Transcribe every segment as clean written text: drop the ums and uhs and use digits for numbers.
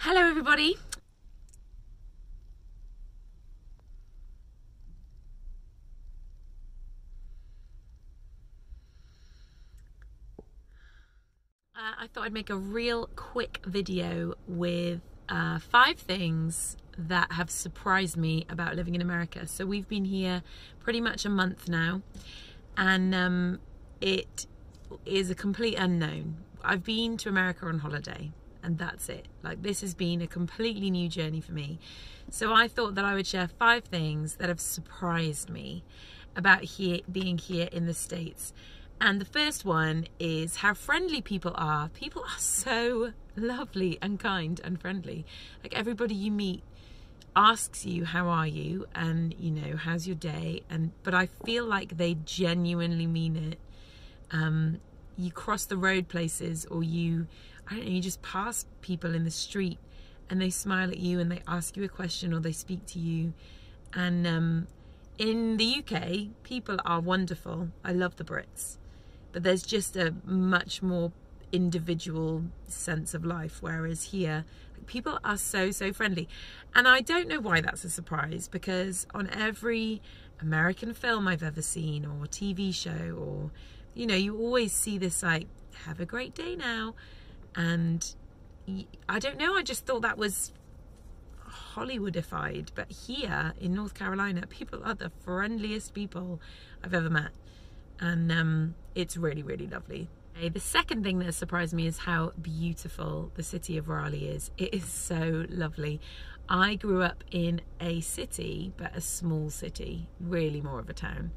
Hello everybody. I thought I'd make a real quick video with 5 things that have surprised me about living in America. So we've been here pretty much a month now, and it is a complete unknown. I've been to America on holiday, and that's it. Like, this has been a completely new journey for me. So I thought that I would share 5 things that have surprised me about being here in the States. And the first one is how friendly people are. People are so lovely and kind and friendly. Like, everybody you meet asks you, how are you? And, you know, how's your day? But I feel like they genuinely mean it. You cross the road places, or I don't know, you just pass people in the street and they smile at you and they ask you a question or they speak to you. And in the UK, people are wonderful. I love the Brits. But there's just a much more individual sense of life, whereas here, people are so friendly. And I don't know why that's a surprise, because on every American film I've ever seen, or TV show, or, you know, you always see this, like, have a great day now. And I don't know, I just thought that was Hollywoodified. But here in North Carolina, people are the friendliest people I've ever met. And it's really lovely. Okay, the second thing that surprised me is how beautiful the city of Raleigh is. It is so lovely. I grew up in a city, but a small city, really more of a town.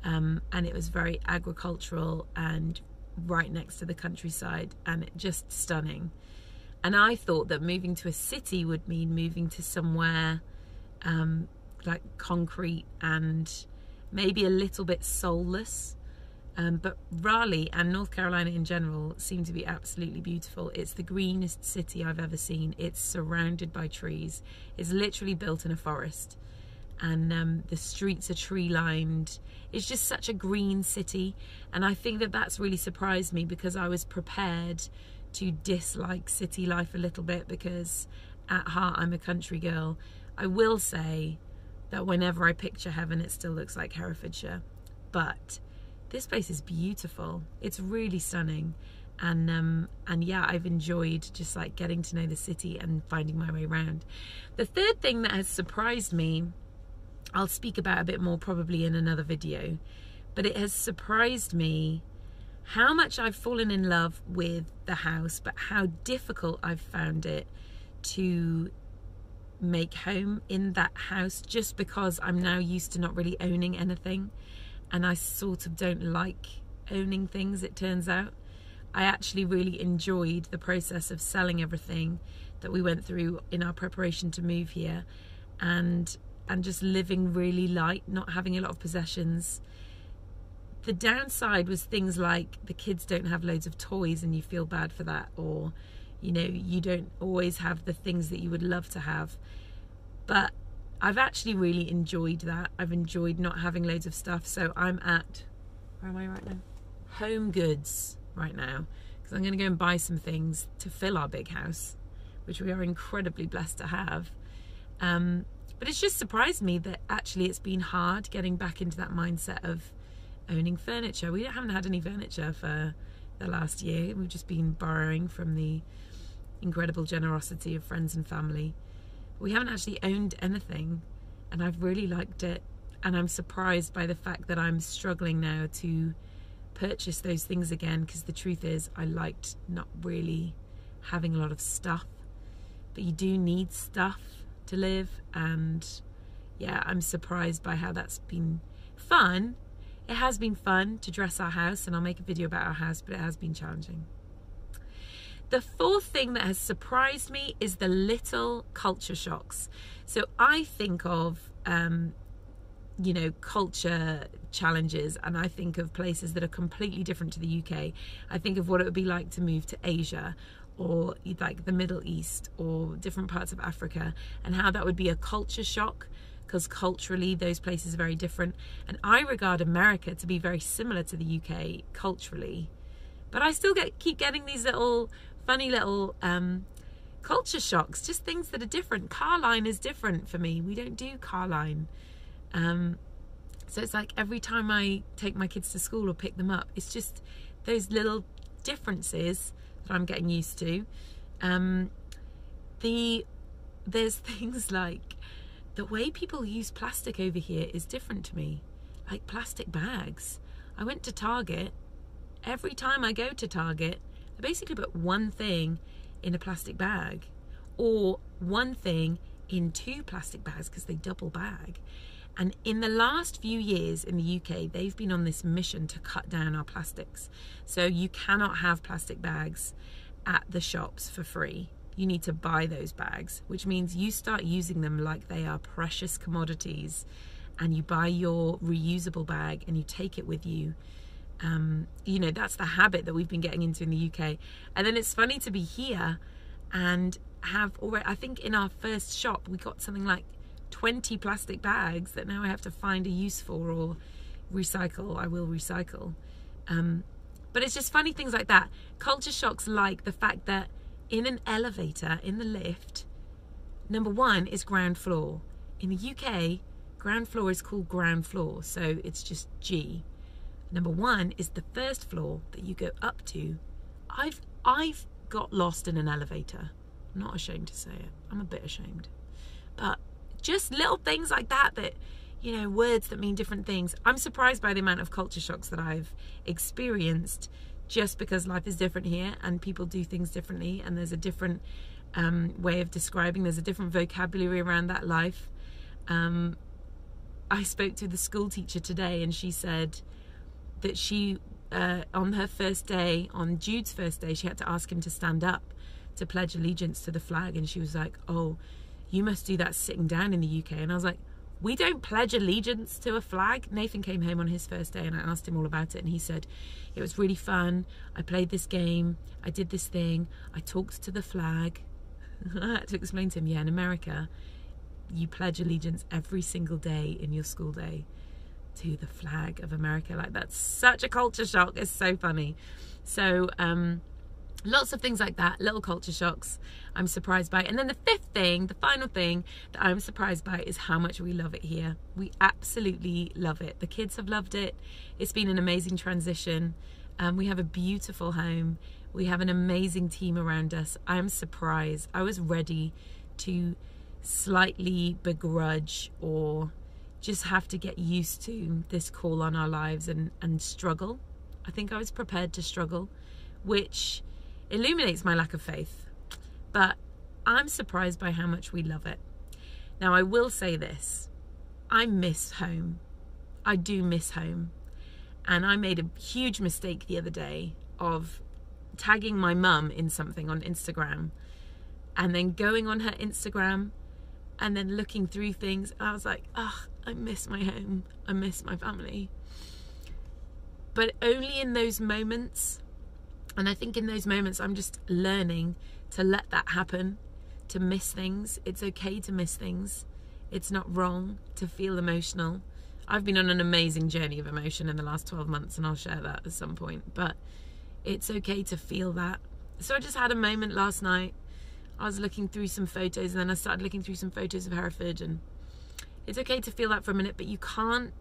And it was very agricultural and right next to the countryside, and just stunning. And I thought that moving to a city would mean moving to somewhere like concrete and maybe a little bit soulless. But Raleigh and North Carolina in general seem to be absolutely beautiful. It's the greenest city I've ever seen. It's surrounded by trees. It's literally built in a forest. And the streets are tree lined. It's just such a green city. And I think that that's really surprised me, because I was prepared to dislike city life a little bit, because at heart I'm a country girl. I will say that whenever I picture heaven, it still looks like Herefordshire. But this place is beautiful. It's really stunning. And yeah, I've enjoyed just like getting to know the city and finding my way around. The third thing that has surprised me, I'll speak about a bit more probably in another video, but it has surprised me how much I've fallen in love with the house, but how difficult I've found it to make home in that house, just because I'm now used to not really owning anything, and I sort of don't like owning things, it turns out. I actually really enjoyed the process of selling everything that we went through in our preparation to move here, and just living really light, not having a lot of possessions. The downside was things like the kids don't have loads of toys and you feel bad for that, or, you know, you don't always have the things that you would love to have. But I've actually really enjoyed that. I've enjoyed not having loads of stuff. So I'm at, where am I right now? Home Goods right now, because I'm going to go and buy some things to fill our big house, which we are incredibly blessed to have. But it's just surprised me that actually it's been hard getting back into that mindset of owning furniture. We haven't had any furniture for the last year. We've just been borrowing from the incredible generosity of friends and family. We haven't actually owned anything, and I've really liked it. And I'm surprised by the fact that I'm struggling now to purchase those things again, because the truth is I liked not really having a lot of stuff, but you do need stuff to live. And yeah, I'm surprised by how that's been fun. It has been fun to dress our house, and I'll make a video about our house, but it has been challenging. The fourth thing that has surprised me is the little culture shocks. So I think of, you know, culture challenges, and I think of places that are completely different to the UK. I think of what it would be like to move to Asia, or like the Middle East, or different parts of Africa, and how that would be a culture shock, because culturally those places are very different. And I regard America to be very similar to the UK culturally, but I still keep getting these little funny little culture shocks, just things that are different. Car line is different for me. We don't do car line. So it's like every time I take my kids to school or pick them up, it's just those little differences that I'm getting used to. There's things like the way people use plastic over here is different to me. Like plastic bags. I went to Target. Every time I go to Target, I basically put one thing in a plastic bag, or one thing in 2 plastic bags because they double bag. And in the last few years in the UK, they've been on this mission to cut down our plastics. So you cannot have plastic bags at the shops for free. You need to buy those bags, which means you start using them like they are precious commodities, and you buy your reusable bag and you take it with you. You know, that's the habit that we've been getting into in the UK. And then it's funny to be here and have already, I think in our first shop, we got something like 20 plastic bags that now I have to find a use for or recycle. I will recycle. But it's just funny things like that. Culture shocks, like the fact that in an elevator, in the lift, number 1 is ground floor. In the UK, ground floor is called ground floor, so it's just G. Number 1 is the first floor that you go up to. I've got lost in an elevator. I'm not ashamed to say it. I'm a bit ashamed. But just little things like that, you know, words that mean different things. I'm surprised by the amount of culture shocks that I've experienced, just because life is different here and people do things differently, and there's a different way of describing, there's a different vocabulary around that life. I spoke to the school teacher today, and she said that she, on her first day, on Jude's first day, she had to ask him to stand up to pledge allegiance to the flag, and she was like, oh, you must do that sitting down in the UK. And I was like, we don't pledge allegiance to a flag. Nathan came home on his first day and I asked him all about it, and he said, it was really fun. I played this game. I did this thing. I talked to the flag. I had to explain to him, yeah, in America, you pledge allegiance every single day in your school day to the flag of America. Like, that's such a culture shock. It's so funny. So, lots of things like that, little culture shocks I'm surprised by. And then the 5th thing, the final thing that I'm surprised by, is how much we love it here. We absolutely love it. The kids have loved it. It's been an amazing transition. We have a beautiful home. We have an amazing team around us. I am surprised. I was ready to slightly begrudge or just have to get used to this call on our lives and struggle. I think I was prepared to struggle, which illuminates my lack of faith. But I'm surprised by how much we love it. Now, I will say this. I miss home. I do miss home. And I made a huge mistake the other day of tagging my mum in something on Instagram and then going on her Instagram and then looking through things. And I was like, oh, I miss my home. I miss my family. But only in those moments. And I think in those moments, I'm just learning to let that happen, to miss things. It's okay to miss things. It's not wrong to feel emotional. I've been on an amazing journey of emotion in the last 12 months, and I'll share that at some point. But it's okay to feel that. So I just had a moment last night. I was looking through some photos, and then I started looking through some photos of Hereford, and it's okay to feel that for a minute, but you can't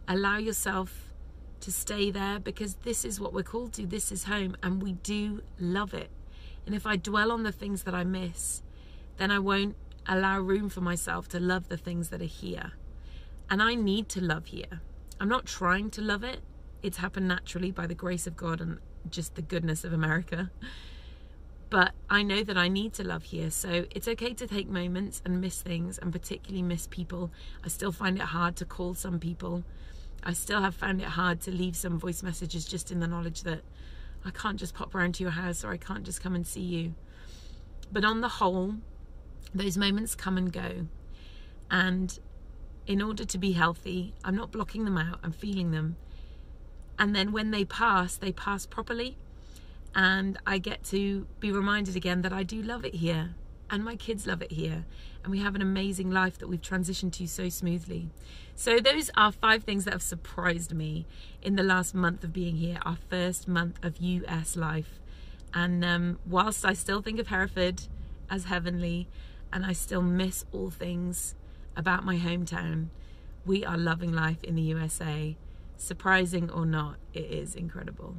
allow yourself to stay there, because this is what we're called to. This is home, and we do love it. And if I dwell on the things that I miss, then I won't allow room for myself to love the things that are here. And I need to love here. I'm not trying to love it. It's happened naturally by the grace of God and just the goodness of America. But I know that I need to love here. So it's okay to take moments and miss things, and particularly miss people. I still find it hard to call some people. I still have found it hard to leave some voice messages, just in the knowledge that I can't just pop around to your house, or I can't just come and see you. But on the whole, those moments come and go. And in order to be healthy, I'm not blocking them out, I'm feeling them. And then when they pass properly. And I get to be reminded again that I do love it here. And my kids love it here. And we have an amazing life that we've transitioned to so smoothly. So those are 5 things that have surprised me in the last month of being here, our first month of US life. And whilst I still think of Hereford as heavenly, and I still miss all things about my hometown. We are loving life in the USA. Surprising or not, it is incredible.